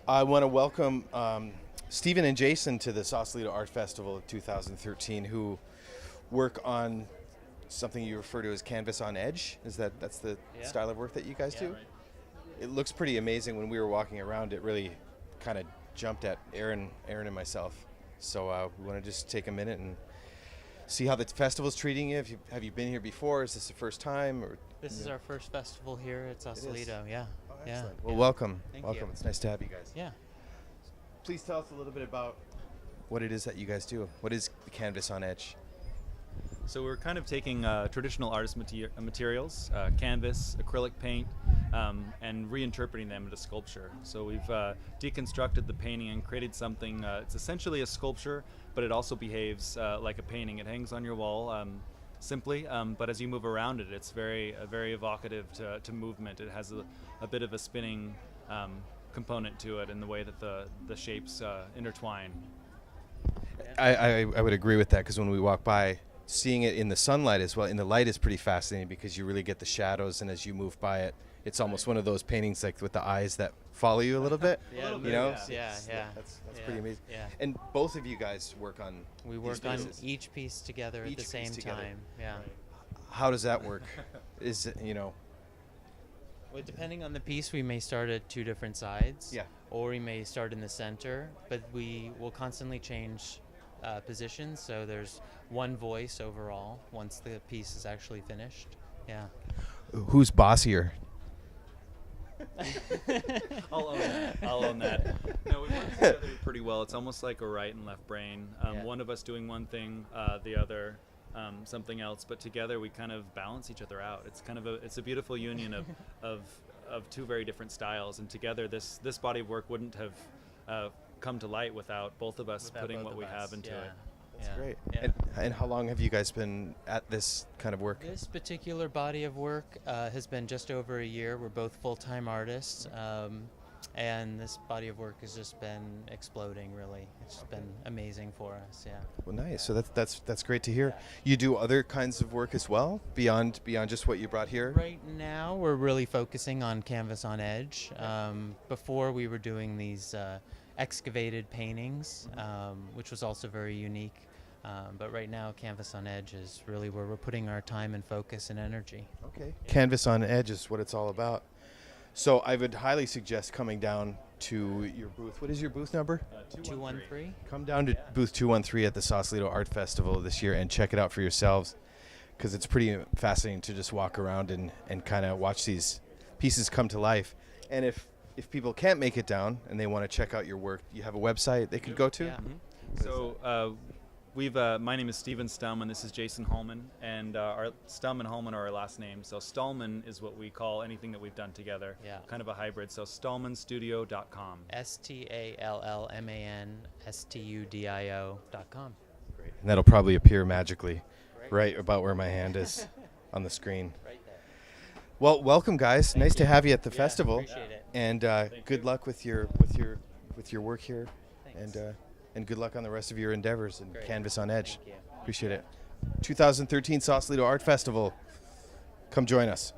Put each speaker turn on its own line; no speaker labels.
I want to welcome Stephen and Jason to the Sausalito Art Festival of 2013, who work on something you refer to as canvas on edge. That's the style of work that you guys do?
Right.
It looks pretty amazing. When we were walking around, it really kind of jumped at Aaron and myself. So we want to just take a minute and see how the festival's treating you. Have you been here before? Is this the first time? Or
This is our first festival here at Sausalito. Yeah.
Oh,
Yeah.
excellent. Well,
Yeah.
welcome.
Thank
Welcome.
you.
It's nice to have you guys.
Yeah.
Please tell us a little bit about what it is that you guys do. What is the canvas on edge?
So we're kind of taking traditional artist materials, canvas, acrylic paint, and reinterpreting them into sculpture. So we've deconstructed the painting and created something. It's essentially a sculpture, but it also behaves like a painting. It hangs on your wall simply, but as you move around it, it's very evocative to movement. It has a bit of a spinning component to it in the way that the shapes intertwine.
I would agree with that, because when we walk by, seeing it in the sunlight as well, in the light, is pretty fascinating, because you really get the shadows, and as you move by it, it's almost one of those paintings like with the eyes that follow you a little bit.
Yeah.
You know?
Yeah. Yeah.
That's
Yeah.
pretty amazing.
Yeah.
And both of you guys work on
We
these
work on
pieces.
each piece together at
Each
the
piece
same
together.
time. Yeah.
How does that work? Is it,
Well, depending on the piece, we may start at two different sides.
Yeah.
Or we may start in the center, but we will constantly change positions, so there's one voice overall once the piece is actually finished. Yeah.
who's bossier?
I'll own that. No, we work together pretty well. It's almost like a right and left brain.
Yeah.
One of us doing one thing, the other something else, but together we kind of balance each other out. It's kind of a beautiful union of two very different styles, and together this body of work wouldn't have come to light without both of us putting what we have into it.
That's
Yeah.
great.
Yeah.
And how long have you guys been at this kind of work?
This particular body of work has been just over a year. We're both full-time artists, and this body of work has just been exploding, really. It's just been amazing for us, yeah.
Well, nice. So that's great to hear. You do other kinds of work as well, beyond just what you brought here?
Right now, we're really focusing on canvas on edge. Before, we were doing these excavated paintings, which was also very unique. But right now, canvas on edge is really where we're putting our time and focus and energy.
Okay. Canvas on edge is what it's all about. So I would highly suggest coming down to your booth. What is your booth number?
213?
Come down to booth 213 at the Sausalito Art Festival this year and check it out for yourselves, because it's pretty fascinating to just walk around and kind of watch these pieces come to life. And if people can't make it down and they want to check out your work, you have a website they could go to?
Yeah.
So my name is Stephen Stallman. This is Jason Holman, and our Stallman Holman are our last name. So Stallman is what we call anything that we've done together.
Yeah.
Kind of a hybrid. So stallmanstudio.com.
STALLMANSTUDIO.com.
Great. And that'll probably appear magically right about where my hand is on the screen.
Right there.
Well, welcome, guys. Nice to have you at the
Yeah,
festival.
appreciate it.
And good luck with your work here.
Thanks.
And good luck on the rest of your endeavors and
Great.
Canvas on Edge.
Thank you.
Appreciate it. 2013 Sausalito Art Festival. Come join us.